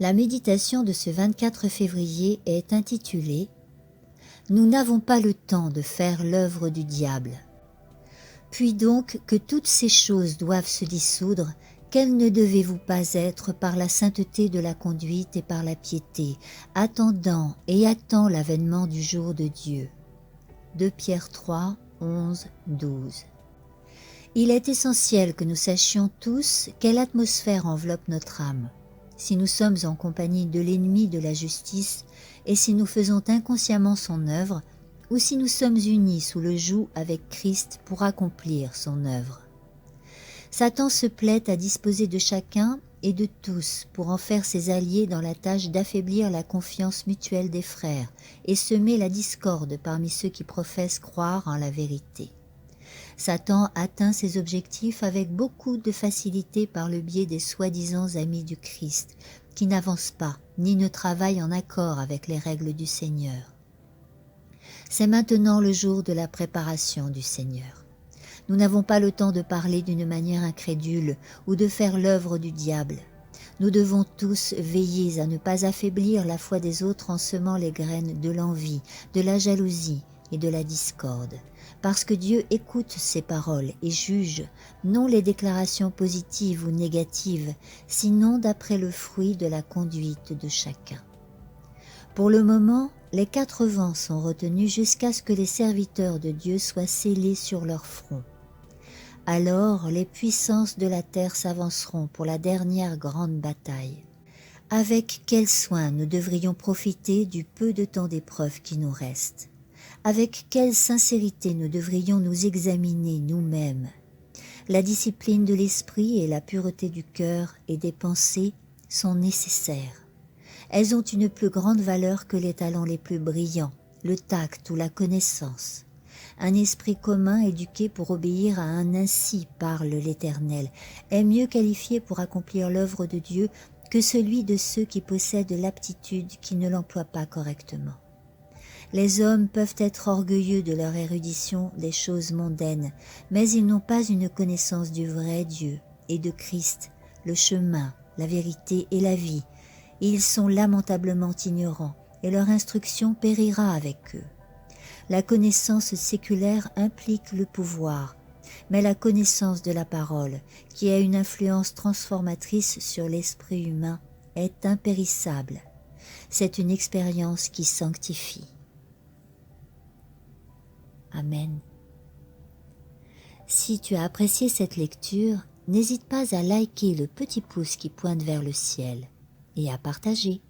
La méditation de ce 24 février est intitulée « Nous n'avons pas le temps de faire l'œuvre du diable ». Puis donc que toutes ces choses doivent se dissoudre, quelles ne devez-vous pas être par la sainteté de la conduite et par la piété, attendant l'avènement du jour de Dieu. 2 Pierre 3, 11, 12. Il est essentiel que nous sachions tous quelle atmosphère enveloppe notre âme. Si nous sommes en compagnie de l'ennemi de la justice et si nous faisons inconsciemment son œuvre, ou si nous sommes unis sous le joug avec Christ pour accomplir son œuvre. Satan se plaît à disposer de chacun et de tous pour en faire ses alliés dans la tâche d'affaiblir la confiance mutuelle des frères et semer la discorde parmi ceux qui professent croire en la vérité. Satan atteint ses objectifs avec beaucoup de facilité par le biais des soi-disant amis du Christ, qui n'avancent pas ni ne travaillent en accord avec les règles du Seigneur. C'est maintenant le jour de la préparation du Seigneur. Nous n'avons pas le temps de parler d'une manière incrédule ou de faire l'œuvre du diable. Nous devons tous veiller à ne pas affaiblir la foi des autres en semant les graines de l'envie, de la jalousie et de la discorde. Parce que Dieu écoute ces paroles et juge non les déclarations positives ou négatives, sinon d'après le fruit de la conduite de chacun. Pour le moment, les 4 vents sont retenus jusqu'à ce que les serviteurs de Dieu soient scellés sur leur front. Alors les puissances de la terre s'avanceront pour la dernière grande bataille. Avec quel soin nous devrions profiter du peu de temps d'épreuve qui nous reste. Avec quelle sincérité nous devrions nous examiner nous-mêmes. La discipline de l'esprit et la pureté du cœur et des pensées sont nécessaires. Elles ont une plus grande valeur que les talents les plus brillants, le tact ou la connaissance. Un esprit commun éduqué pour obéir à un ainsi parle l'Éternel est mieux qualifié pour accomplir l'œuvre de Dieu que celui de ceux qui possèdent l'aptitude qui ne l'emploient pas correctement. Les hommes peuvent être orgueilleux de leur érudition des choses mondaines, mais ils n'ont pas une connaissance du vrai Dieu et de Christ, le chemin, la vérité et la vie. Ils sont lamentablement ignorants et leur instruction périra avec eux. La connaissance séculaire implique le pouvoir, mais la connaissance de la parole, qui a une influence transformatrice sur l'esprit humain, est impérissable. C'est une expérience qui sanctifie. Amen. Si tu as apprécié cette lecture, n'hésite pas à liker le petit pouce qui pointe vers le ciel et à partager.